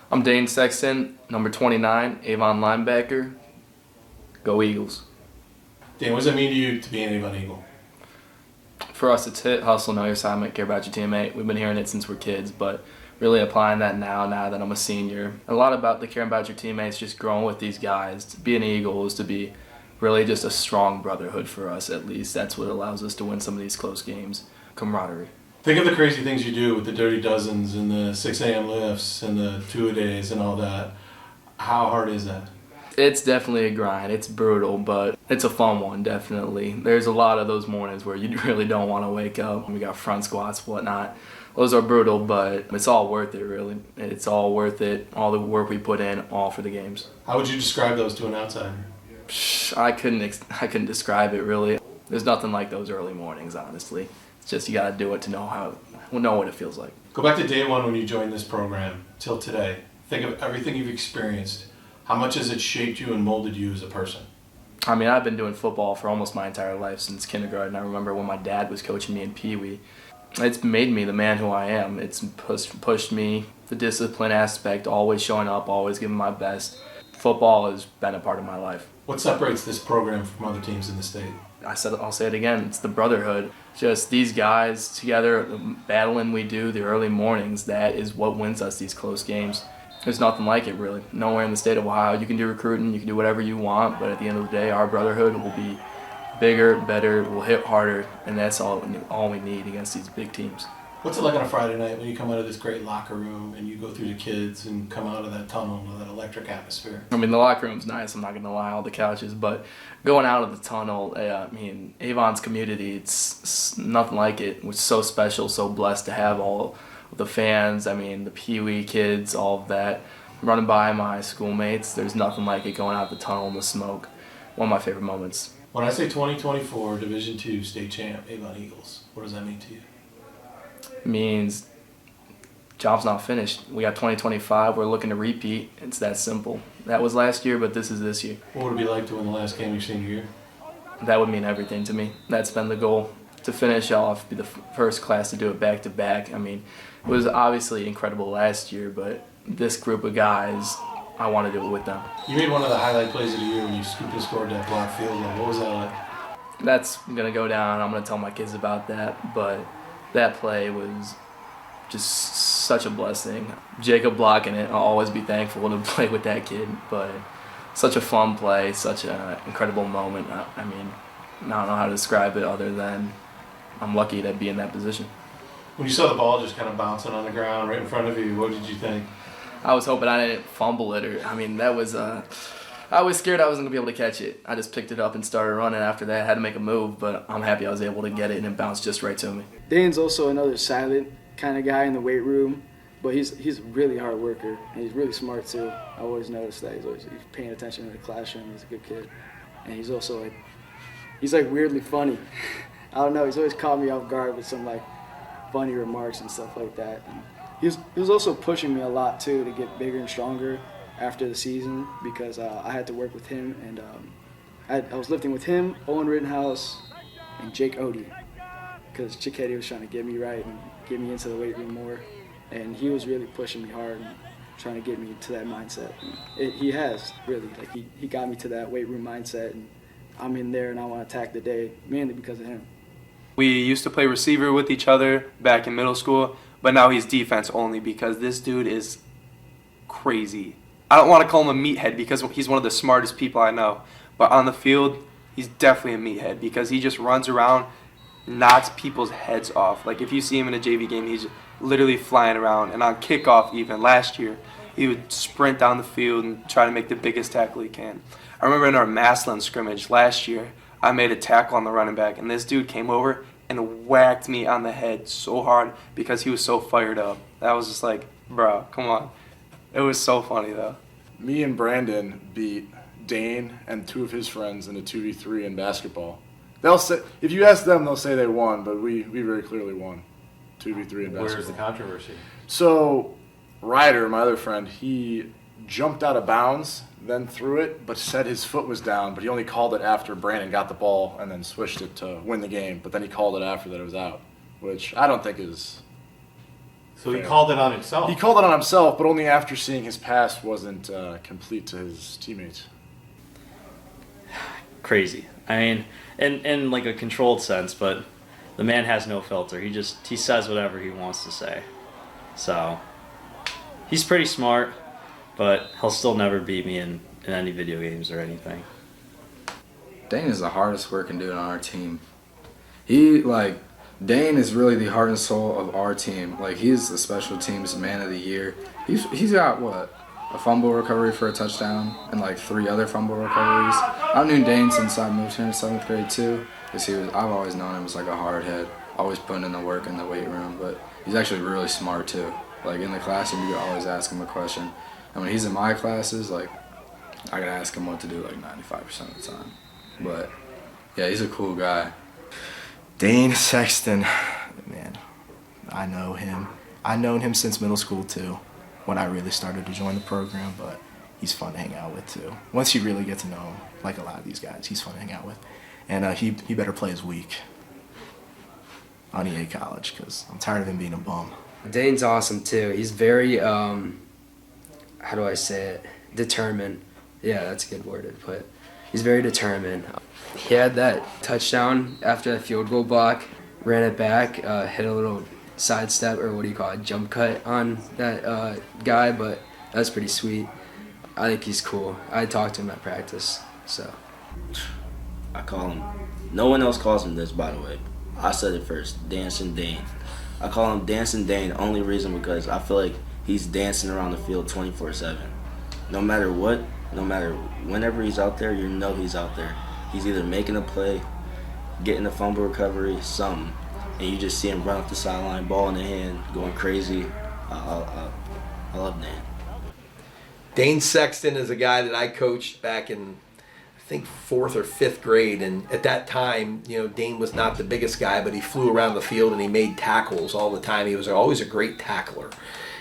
I'm Dane Sexton, number 29, Avon linebacker. Go Eagles. Dan, what does that mean to you to be an Avon Eagle? For us, it's hit, hustle, know your assignment, care about your teammate. We've been hearing it since we're kids, but really applying that now that I'm a senior. A lot about the caring about your teammates, just growing with these guys. To be an Eagle is to be really just a strong brotherhood for us, at least. That's what allows us to win some of these close games. Camaraderie. Think of the crazy things you do with the dirty dozens and the 6 a.m. lifts and the two-a-days and all that. How hard is that? It's definitely a grind. It's brutal, but it's a fun one, definitely. There's a lot of those mornings where you really don't want to wake up. We got front squats, whatnot. Those are brutal, but it's all worth it, really. It's all worth it. All the work we put in, all for the games. How would you describe those to an outsider? I couldn't describe it, really. There's nothing like those early mornings, honestly. It's just you got to do it to know what it feels like. Go back to day one when you joined this program till today. Think of everything you've experienced. How much has it shaped you and molded you as a person? I mean, I've been doing football for almost my entire life, since kindergarten. I remember when my dad was coaching me in Pee Wee. It's made me the man who I am. It's pushed me, the discipline aspect, always showing up, always giving my best. Football has been a part of my life. What separates this program from other teams in the state? I'll say it again, it's the brotherhood. Just these guys together, the battling we do, the early mornings, that is what wins us these close games. There's nothing like it, really. Nowhere in the state of Ohio. You can do recruiting, you can do whatever you want, but at the end of the day, our brotherhood will be bigger, better, we'll hit harder, and that's all we need against these big teams. What's it like on a Friday night when you come out of this great locker room and you go through the kids and come out of that tunnel with that electric atmosphere? I mean, the locker room's nice, I'm not going to lie, all the couches, but going out of the tunnel, I mean, Avon's community, it's nothing like it. We're so special, so blessed to have all the fans, I mean, the Pee Wee kids, all of that, running by my schoolmates. There's nothing like it, going out the tunnel in the smoke. One of my favorite moments. When I say 2024 Division II state champ, Avon Eagles, what does that mean to you? It means job's not finished. We got 2025, we're looking to repeat. It's that simple. That was last year, but this is this year. What would it be like to win the last game of your senior year? That would mean everything to me. That's been the goal. To finish off, be the first class to do it back-to-back. I mean, it was obviously incredible last year, but this group of guys, I want to do it with them. You made one of the highlight plays of the year when you scooped and scored that block field goal. What was that like? That's going to go down. I'm going to tell my kids about that, but that play was just such a blessing. Jacob blocking it, I'll always be thankful to play with that kid, but such a fun play, such an incredible moment. I mean, I don't know how to describe it other than I'm lucky to be in that position. When you saw the ball just kind of bouncing on the ground right in front of you, what did you think? I was hoping I didn't fumble it, I was scared I wasn't going to be able to catch it. I just picked it up and started running after that. I had to make a move, but I'm happy I was able to get it, and it bounced just right to me. Dane's also another silent kind of guy in the weight room, but he's a really hard worker, and he's really smart too. I always noticed that. He's paying attention in the classroom. He's a good kid. And he's also he's weirdly funny. I don't know, he's always caught me off guard with some funny remarks and stuff like that. And he was also pushing me a lot too to get bigger and stronger after the season, because I had to work with him, and I was lifting with him, Owen Rittenhouse, and Jake Odie, because Chickheady was trying to get me right and get me into the weight room more, and he was really pushing me hard and trying to get me to that mindset. And he has really, he got me to that weight room mindset, and I'm in there and I want to attack the day mainly because of him. We used to play receiver with each other back in middle school, but now he's defense only because this dude is crazy. I don't want to call him a meathead because he's one of the smartest people I know, but on the field, he's definitely a meathead because he just runs around, knocks people's heads off. If you see him in a JV game, he's literally flying around, and on kickoff even last year, he would sprint down the field and try to make the biggest tackle he can. I remember in our Massillon scrimmage last year, I made a tackle on the running back, and this dude came over and whacked me on the head so hard because he was so fired up. That was just bro, come on. It was so funny, though. Me and Brandon beat Dane and two of his friends in a 2v3 in basketball. They'll say, if you ask them, they'll say they won, but we very clearly won 2v3 in basketball. Where's the controversy? So, Ryder, my other friend, he jumped out of bounds, then threw it, but said his foot was down, but he only called it after Brandon got the ball and then switched it to win the game, but then he called it after that it was out, which I don't think is So he called it on himself. He called it on himself, but only after seeing his pass wasn't complete to his teammates. Crazy. I mean, in like a controlled sense, but the man has no filter. He says whatever he wants to say. So he's pretty smart, but he'll still never beat me in any video games or anything. Dane is the hardest working dude on our team. Dane is really the heart and soul of our team. Like, he's the special teams man of the year. He's got a fumble recovery for a touchdown and like 3 other fumble recoveries. I've known Dane since I moved here in 7th grade too, because I've always known him as like a hard head, always putting in the work in the weight room. But he's actually really smart too. Like, in the classroom, you can always ask him a question. And when he's in my classes, like, I gotta ask him what to do like 95% of the time. But yeah, he's a cool guy. Dane Sexton, man, I know him. I've known him since middle school too, when I really started to join the program, but he's fun to hang out with too. Once you really get to know him, like a lot of these guys, he's fun to hang out with. And he better play his week on EA College, because I'm tired of him being a bum. Dane's awesome too. He's very, how do I say it, determined. Yeah, that's a good word to put. He's very determined. He had that touchdown after that field goal block, ran it back, hit a little sidestep, or what do you call it, jump cut on that guy, but that's pretty sweet. I think he's cool. I talked to him at practice, so. I call him, no one else calls him this, by the way. I said it first, Dancing Dane. I call him Dancing Dane, only reason because I feel like he's dancing around the field 24/7. No matter what, no matter whenever he's out there, you know he's out there. He's either making a play, getting a fumble recovery, something, and you just see him run off the sideline, ball in the hand, going crazy. I love Dane. Dane Sexton is a guy that I coached back in, I think, 4th or 5th grade, and at that time, you know, Dane was not the biggest guy, but he flew around the field and he made tackles all the time. He was always a great tackler.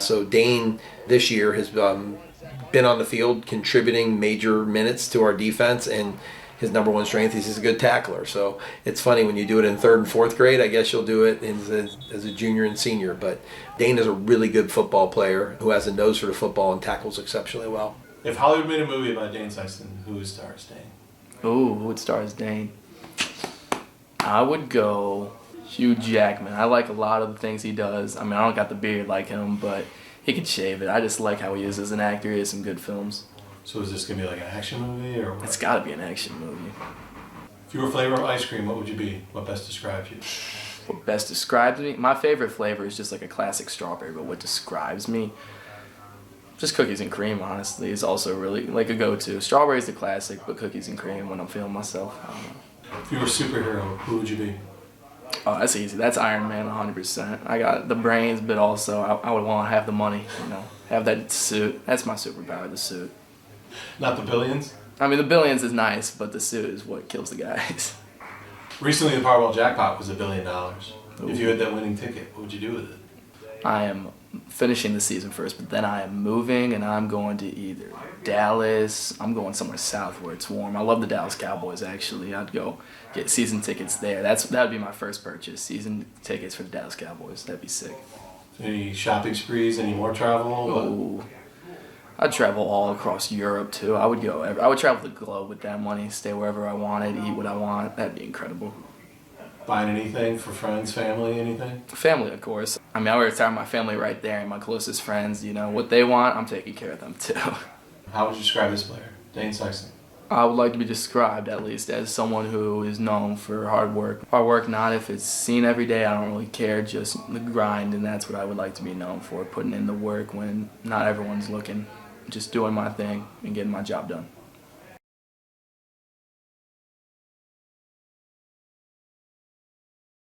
So Dane this year has been on the field contributing major minutes to our defense, and his number one strength is he's a good tackler. So it's funny when you do it in 3rd and 4th grade. I guess you'll do it as a junior and senior. But Dane is a really good football player who has a nose for the football and tackles exceptionally well. If Hollywood made a movie about Dane Sexton, who would star as Dane? Ooh, who would star as Dane? I would go Hugh Jackman. I like a lot of the things he does. I mean, I don't got the beard like him, but he can shave it. I just like how he is as an actor. He has some good films. So is this going to be like an action movie or what? It's got to be an action movie. If you were a flavor of ice cream, what would you be? What best describes you? What best describes me? My favorite flavor is just like a classic strawberry, but what describes me? Just cookies and cream, honestly, is also really like a go-to. Strawberry's the classic, but cookies and cream when I'm feeling myself. I don't know. If you were a superhero, who would you be? Oh, that's easy. That's Iron Man 100%. I got the brains, but also I would want to have the money, you know, have that suit. That's my superpower, the suit. Not the billions? I mean, the billions is nice, but the suit is what kills the guys. Recently, the Powerball jackpot was $1 billion. Ooh. If you had that winning ticket, what would you do with it? I am finishing the season first, but then I am moving, and I'm going to either Dallas. I'm going somewhere south where it's warm. I love the Dallas Cowboys, actually. I'd go get season tickets there. That would be my first purchase, season tickets for the Dallas Cowboys. That'd be sick. Any shopping sprees? Any more travel? Ooh. I'd travel all across Europe too. I would travel the globe with that money, stay wherever I wanted, eat what I want. That'd be incredible. Buying anything for friends, family, anything? Family, of course. I mean, I already have my family right there and my closest friends. You know, what they want, I'm taking care of them too. How would you describe this player, Dane Sexton? I would like to be described, at least, as someone who is known for hard work. Hard work, not if it's seen every day, I don't really care, just the grind, and that's what I would like to be known for, putting in the work when not everyone's looking. Just doing my thing and getting my job done.